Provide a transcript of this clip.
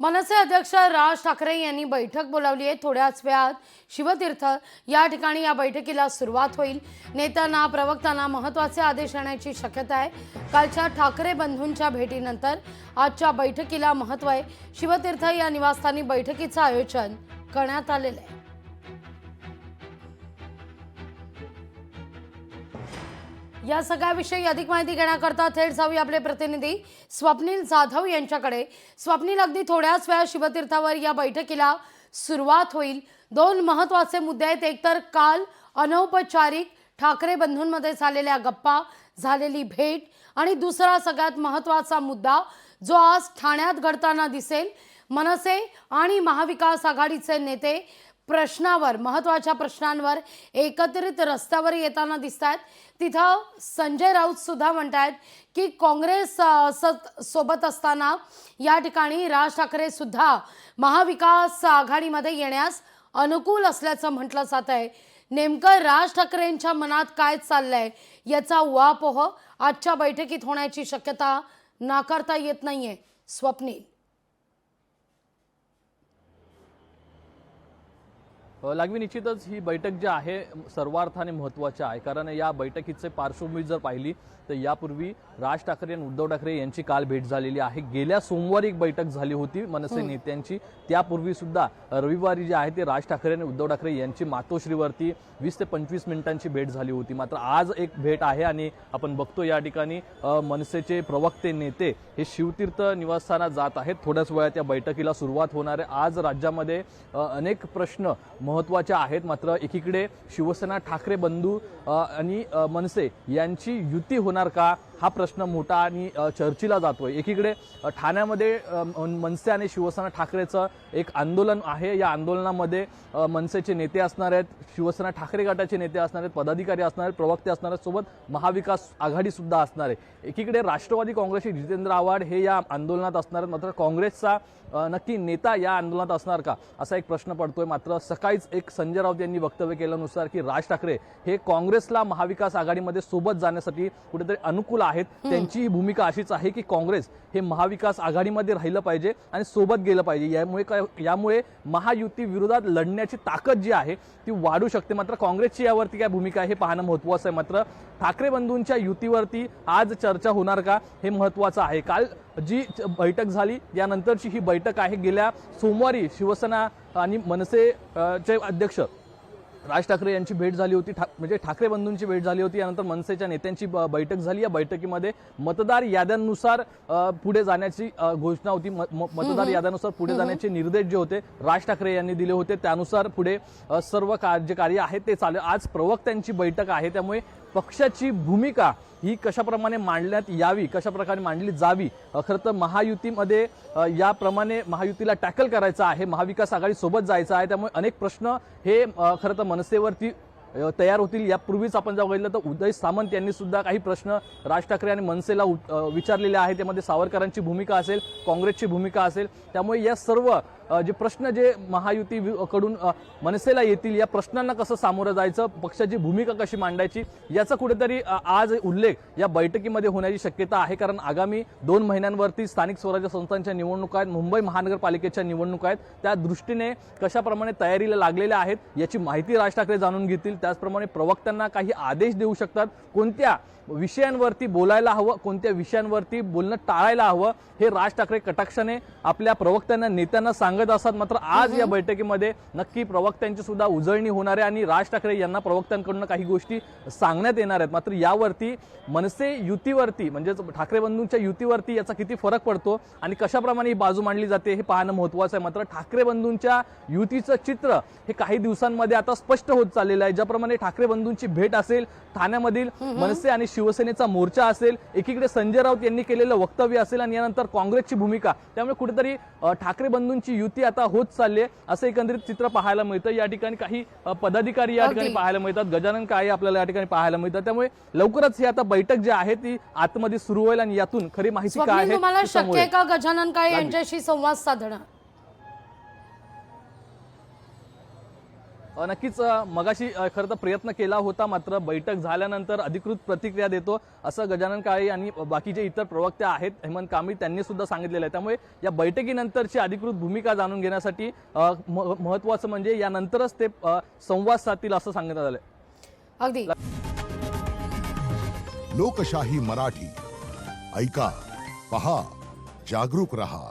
मनसे अध्यक्ष राज ठाकरे यांनी बैठक बोलावली आहे। थोड्याच वेळात शिवतीर्थ या ठिकाणी या बैठकीला सुरुवात होईल। नेत्यांना प्रवक्त्यांना महत्त्वाचे आदेश येण्याची शक्यता आहे। कालच्या ठाकरे बंधूंच्या भेटीनंतर आजच्या बैठकीला महत्त्व आहे। शिवतीर्थ या निवासस्थानी बैठकीचं आयोजन करण्यात आलेलं आहे। या सगळ्याविषयी अधिक माहिती घेण्याकरता थेट जाऊया आपले प्रतिनिधी स्वप्नील जाधव यांच्याकडे। स्वप्नील, अगदी थोड्याच वेळात शिवतीर्थावर या बैठकीला सुरुवात होईल। दोन महत्त्वाचे मुद्दे आहेत। एक तर काल अनौपचारिक ठाकरे बंधूंमध्ये झालेल्या गप्पा, झालेली भेट, आणि दुसरा सगळ्यात महत्त्वाचा मुद्दा जो आज ठाण्यात घडताना दिसेल। मनसे आणि महाविकास आघाडीचे नेते प्रश्नावर, महत्त्वाच्या प्रश्नांवर एकत्रित रस्त्यावर येताना दिसतात। तिथं संजय राऊत सुद्धा म्हणतात की काँग्रेस सोबत असताना या ठिकाणी राज ठाकरे सुद्धा महाविकास आघाडीमध्ये येण्यास अनुकूल असल्याचं म्हटलं जात आहे। नेमकं राज ठाकरेंच्या मनात काय चाललंय याचा उहापोह आजच्या बैठकीत होण्याची शक्यता नाकारता येत नाहीये। स्वप्नील, लागवी निश्चितच ही बैठक जी आहे सर्वार्थाने महत्त्वाची आहे, कारण या बैठकीचे पार्श्वभूमी जर पाहिली तर यापूर्वी राज ठाकरे आणि उद्धव ठाकरे यांची काल भेट झालेली आहे। गेल्या सोमवारी एक बैठक झाली होती मनसे नेत्यांची। त्यापूर्वी सुद्धा रविवारी जे आहे ते राज ठाकरे आणि उद्धव ठाकरे यांची मातोश्रीवरती 20 ते 25 मिनिटांची भेट झाली होती। मात्र आज एक भेट आहे आणि आपण बघतो या ठिकाणी मनसेचे प्रवक्ते नेते हे शिवतीर्थ निवासस्थानात जात आहेत। थोड्याच वेळात या बैठकीला सुरुवात होणार आहे। आज राज्यामध्ये अनेक प्रश्न महत्त्वाचे आहेत। मात्र एकीकडे शिवसेना ठाकरे बंधू आणि मनसे यांची युती होणार का हा प्रश्न मोठा आणि चर्चेला जातोय। एकीकडे ठाण्यामध्ये मनसे आणि शिवसेना ठाकरेचं एक आंदोलन आहे। या आंदोलनामध्ये मनसेचे नेते असणार आहेत, शिवसेना ठाकरे गटाचे नेते असणार आहेत, पदाधिकारी असणार आहेत, प्रवक्ते असणार आहेत, सोबत महाविकास आघाडी सुद्धा असणार आहे। एकीकडे राष्ट्रवादी काँग्रेसचे जितेंद्र आव्हाड हे या आंदोलनात असणार आहेत। मात्र काँग्रेसचा नक्की नेता या आंदोलनात असणार का असा एक प्रश्न पडतोय। मात्र सकाळीच एक संजय राऊत यांनी वक्तव्य केल्यानुसार की राज ठाकरे हे काँग्रेसला महाविकास आघाडीमध्ये सोबत जाण्यासाठी कुठेतरी अनुकूल आहेत। त्यांची ही भूमिका अशीच आहे की काँग्रेस हे महाविकास आघाडीमध्ये राहिलं पाहिजे आणि सोबत गेलं पाहिजे। यामुळे महायुती विरोधात लढण्याची ताकद जी आहे ती वाढू शकते। मात्र काँग्रेसची यावरती काय भूमिका आहे हे पाहणं महत्त्वाचं आहे। मात्र ठाकरे बंधूंच्या युतीवरती आज चर्चा होणार का हे महत्त्वाचं आहे। काल जी बैठक झाली यानंतरची ही बैठक आहे। गेल्या सोमवारी शिवसेना आणि मनसेचे अध्यक्ष राज ठाकरे यांची भेट झाली होती, म्हणजे ठाकरे बंधूंची भेट झाली होती। यानंतर मनसेच्या नेत्यांची बैठक झाली। या बैठकीमध्ये मतदार याद्यांनुसार पुढे जाण्याची घोषणा होती। मतदार याद्यांनुसार पुढे जाण्याचे निर्देश जे होते राज ठाकरे यांनी दिले होते, त्यानुसार पुढे सर्व कार्य आहे ते चालू। आज प्रवक्त्यांची बैठक आहे, त्यामुळे पक्षाची भूमिका ही कशाप्रमाणे मांडण्यात यावी, कशा प्रकारे मांडली जावी, खरं तर महायुतीमध्ये याप्रमाणे महायुतीला टॅकल करायचं आहे, महाविकास आघाडी सोबत जायचं आहे। त्यामुळे अनेक प्रश्न हे खरं तर मनसेवरती तयार होतील। यापूर्वीच आपण जर बघितलं तर उदय सामंत यांनी सुद्धा काही प्रश्न राज ठाकरे आणि मनसेला विचारलेले आहेत। त्यामध्ये सावरकरांची भूमिका असेल, काँग्रेसची भूमिका असेल। त्यामुळे या सर्व जे प्रश्न जे महायुती कडून मनसेला येतील, या प्रश्नांना कसं सामोरं जायचं, पक्षाची भूमिका कशी मांडायची, याचा कुठेतरी आज उल्लेख या बैठकीमध्ये होण्याची शक्यता आहे। कारण आगामी 2 महिन्यांवरती स्थानिक स्वराज्य संस्थांच्या निवडणुका आहेत, मुंबई महानगरपालिकेच्या निवडणुका आहेत। त्या दृष्टीने कशाप्रमाणे तयारीला लागलेल्या आहेत याची माहिती राज ठाकरे जाणून घेतील। त्याचप्रमाणे प्रवक्त्यांना काही आदेश देऊ शकतात, कोणत्या विषयांवरती बोलायला हवं, कोणत्या विषयांवरती बोलणं टाळायला हवं, हे राज ठाकरे कटाक्षाने आपल्या प्रवक्त्यांना नेत्यांना सांगत असतात। मात्र आज या बैठकीमध्ये नक्की प्रवक्त्यांची सुद्धा उजळणी होणार आहे आणि राज ठाकरे यांना प्रवक्त्यांकडून काही गोष्टी सांगण्यात येणार आहेत। मात्र यावरती मनसे युतीवरती, म्हणजे ठाकरे बंधूंच्या युतीवरती याचा किती फरक पडतो आणि कशाप्रमाणे ही बाजू मांडली जाते हे पाहणं महत्त्वाचं आहे। मात्र ठाकरे बंधूंच्या युतीचं चित्र हे काही दिवसांमध्ये आता स्पष्ट होत चाललेलं आहे। ज्याप्रमाणे ठाकरे बंधूंची भेट असेल, ठाण्यामधील मनसे आणि शिवसेनेचा मोर्चा असेल, एकीकडे संजय राऊत यांनी केलेलं वक्तव्य असेल आणि यानंतर काँग्रेसची भूमिका, त्यामुळे कुठेतरी ठाकरे बंधूंची युती आता होत चालली आहे असं एकंदरीत चित्र पाहायला मिळतं। या ठिकाणी काही पदाधिकारी या ठिकाणी पाहायला मिळतात, गजानन काळे आपल्याला या ठिकाणी पाहायला मिळतात। त्यामुळे लवकरच ही आता बैठक जी आहे ती आतमध्ये सुरू होईल आणि यातून खरी माहिती काय आहे तुम्हाला शक्य आहे का गजानन काळे यांच्याशी संवाद साधणं? नक्कीच मगाशी खरं तर प्रयत्न केला होता, मात्र बैठक झाल्यानंतर अधिकृत प्रतिक्रिया देतो असं गजानन काळे आणि बाकीचे इतर प्रवक्ते आहेत हेमंत कांबळी त्यांनी सुद्धा सांगितलेलं आहे. त्यामुळे या बैठकीनंतरची अधिकृत भूमिका जाणून घेण्यासाठी महत्त्वाचं म्हणजे यानंतरच ते संवाद साधतील असं सांगण्यात आलं. अगदी लोकशाही मराठी ऐका, पहा, जागरूक रहा.